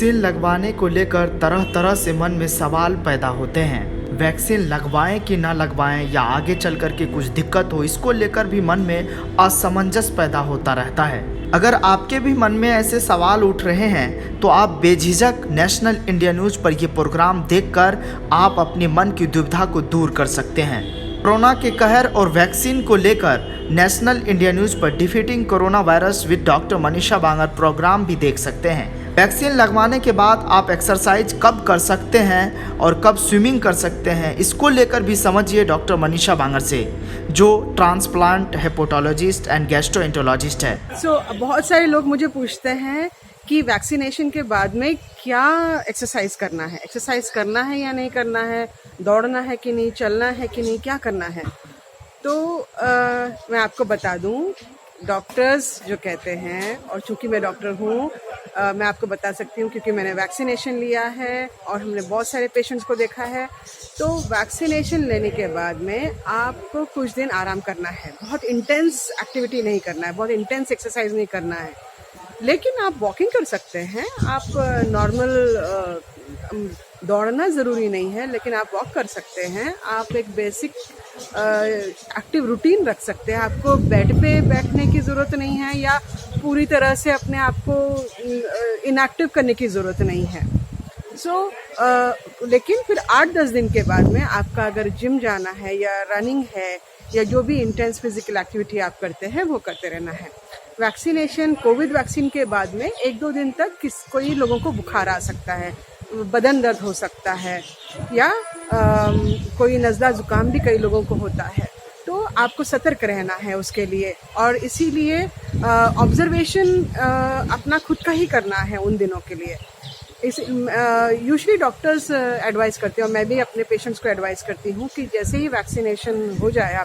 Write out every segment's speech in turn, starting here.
Vaccine लगवाने को लेकर तरह तरह से मन में सवाल पैदा होते हैं। वैक्सीन लगवाएं कि ना लगवाएं या आगे चल कर के कुछ दिक्कत हो, इसको लेकर भी मन में असमंजस पैदा होता रहता है। अगर आपके भी मन में ऐसे सवाल उठ रहे हैं तो आप बेझिझक नेशनल इंडिया न्यूज़ पर ये प्रोग्राम देखकर आप अपने मन की दुविधा को दूर कर सकते हैं। कोरोना के कहर और वैक्सीन को लेकर नेशनल इंडिया न्यूज़ पर defeating corona virus with doctor Manisha Bangar programme भी देख सकते हैं। वैक्सीन लगवाने के बाद आप एक्सरसाइज कब कर सकते हैं और कब स्विमिंग कर सकते हैं, इसको लेकर भी समझिए डॉक्टर मनीषा बांगर से, जो ट्रांसप्लांट हेपेटोलॉजिस्ट एंड गैस्ट्रोएंटरोलॉजिस्ट है। बहुत सारे लोग मुझे पूछते हैं कि वैक्सीनेशन के बाद में क्या एक्सरसाइज करना है, या नहीं करना है, दौड़ना है कि नहीं, चलना है कि नहीं, क्या करना है। तो मैं आपको बता दूं, डॉक्टर्स जो कहते हैं, और चूंकि मैं डॉक्टर हूँ मैं आपको बता सकती हूँ क्योंकि मैंने वैक्सीनेशन लिया है और हमने बहुत सारे पेशेंट्स को देखा है। तो वैक्सीनेशन लेने के बाद में आपको कुछ दिन आराम करना है, बहुत इंटेंस एक्टिविटी नहीं करना है, बहुत इंटेंस एक्सरसाइज नहीं करना है, लेकिन आप वॉकिंग कर सकते हैं। आप नॉर्मल दौड़ना ज़रूरी नहीं है, लेकिन आप वॉक कर सकते हैं। आप एक बेसिक एक्टिव रूटीन रख सकते हैं। आपको बेड पे बैठने की ज़रूरत नहीं है या पूरी तरह से अपने आप को इनएक्टिव करने की ज़रूरत नहीं है। लेकिन फिर 8-10 दिन के बाद में आपका अगर जिम जाना है या रनिंग है या जो भी इंटेंस फिजिकल एक्टिविटी आप करते हैं वो करते रहना है। वैक्सीनेशन, कोविड वैक्सीन के बाद में 1-2 दिन तक कोई लोगों को बुखार आ सकता है, बदन दर्द हो सकता है या कोई नज़ला ज़ुकाम भी कई लोगों को होता है। तो आपको सतर्क रहना है उसके लिए, और इसीलिए ऑब्जर्वेशन अपना खुद का ही करना है उन दिनों के लिए। यूजुअली डॉक्टर्स एडवाइस करते हैं और मैं भी अपने पेशेंट्स को एडवाइस करती हूँ कि जैसे ही वैक्सीनेशन हो जाए,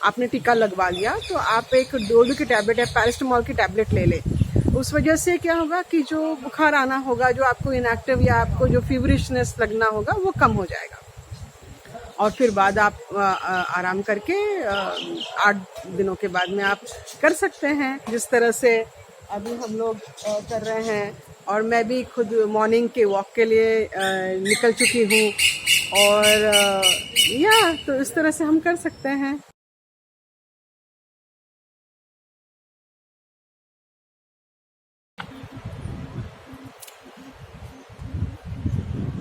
आपने टीका लगवा लिया, तो आप एक डोलो की टैबलेट या पैरासिटामोल की टैबलेट ले लें। उस वजह से क्या होगा कि जो बुखार आना होगा, जो आपको इनएक्टिव या आपको जो फीवरिशनेस लगना होगा, वो कम हो जाएगा। और फिर बाद आप आराम करके 8 दिनों के बाद में आप कर सकते हैं जिस तरह से अभी हम लोग कर रहे हैं। और मैं भी खुद मॉर्निंग के वॉक के लिए निकल चुकी हूँ, और तो इस तरह से हम कर सकते हैं।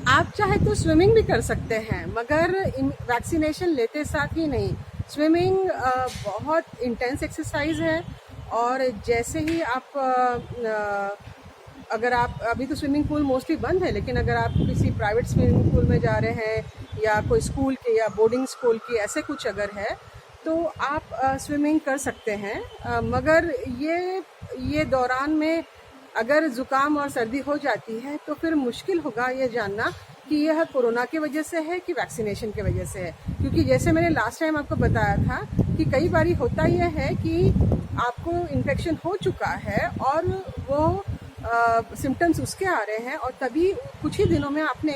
आप चाहे तो स्विमिंग भी कर सकते हैं, मगर वैक्सीनेशन लेते साथ ही नहीं। स्विमिंग बहुत इंटेंस एक्सरसाइज है, और जैसे ही आप अगर आप अभी तो स्विमिंग पूल मोस्टली बंद है, लेकिन अगर आप किसी प्राइवेट स्विमिंग पूल में जा रहे हैं या कोई स्कूल के या बोर्डिंग स्कूल की ऐसे कुछ अगर है, तो आप स्विमिंग कर सकते हैं। मगर ये दौरान में अगर ज़ुकाम और सर्दी हो जाती है तो फिर मुश्किल होगा ये जानना कि यह कोरोना की वजह से है कि वैक्सीनेशन की वजह से है। क्योंकि जैसे मैंने लास्ट टाइम आपको बताया था कि कई बारी होता यह है कि आपको इन्फेक्शन हो चुका है और वो सिम्टम्स उसके आ रहे हैं, और तभी कुछ ही दिनों में आपने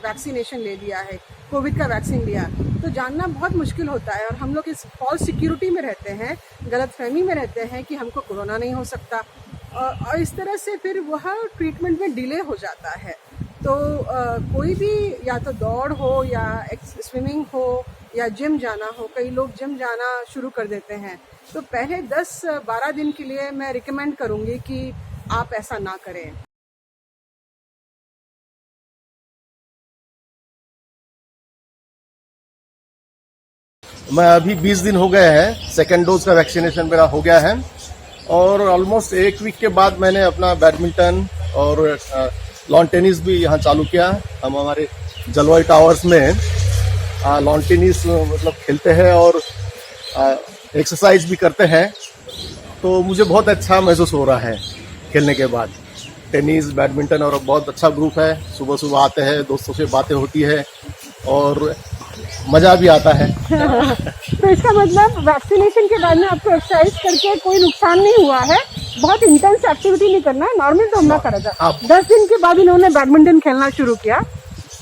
वैक्सीनेशन ले लिया है, कोविड का वैक्सीन लिया, तो जानना बहुत मुश्किल होता है। और हम लोग इस फॉल्स सिक्योरिटी में रहते हैं, गलतफहमी में रहते हैं कि हमको कोरोना नहीं हो सकता, और इस तरह से फिर वह ट्रीटमेंट में डिले हो जाता है। तो कोई भी, या तो दौड़ हो या स्विमिंग हो या जिम जाना हो, कई लोग जिम जाना शुरू कर देते हैं, तो पहले 10-12 दिन के लिए मैं रिकमेंड करूँगी कि आप ऐसा ना करें। मैं अभी 20 दिन हो गए हैं, सेकेंड डोज का वैक्सीनेशन मेरा हो गया है, और ऑलमोस्ट 1 वीक के बाद मैंने अपना बैडमिंटन और लॉन टेनिस भी यहाँ चालू किया। हम हमारे जलवाई टावर्स में लॉन टेनिस मतलब खेलते हैं और एक्सरसाइज भी करते हैं, तो मुझे बहुत अच्छा महसूस हो रहा है खेलने के बाद। टेनिस, बैडमिंटन, और बहुत अच्छा ग्रुप है। सुबह सुबह आते हैं, दोस्तों से बातें होती है और मज़ा भी आता है। तो इसका मतलब वैक्सीनेशन के बाद में आपको एक्सरसाइज करके कोई नुकसान नहीं हुआ है, बहुत इंटेंस एक्टिविटी नहीं करना है, नॉर्मल दौड़ना करा था। 10 दिन के बाद इन्होंने बैडमिंटन खेलना शुरू किया,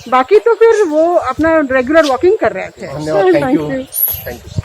बाकी तो फिर वो अपना रेगुलर वॉकिंग कर रहे थे। धन्यवाद, थैंक यू।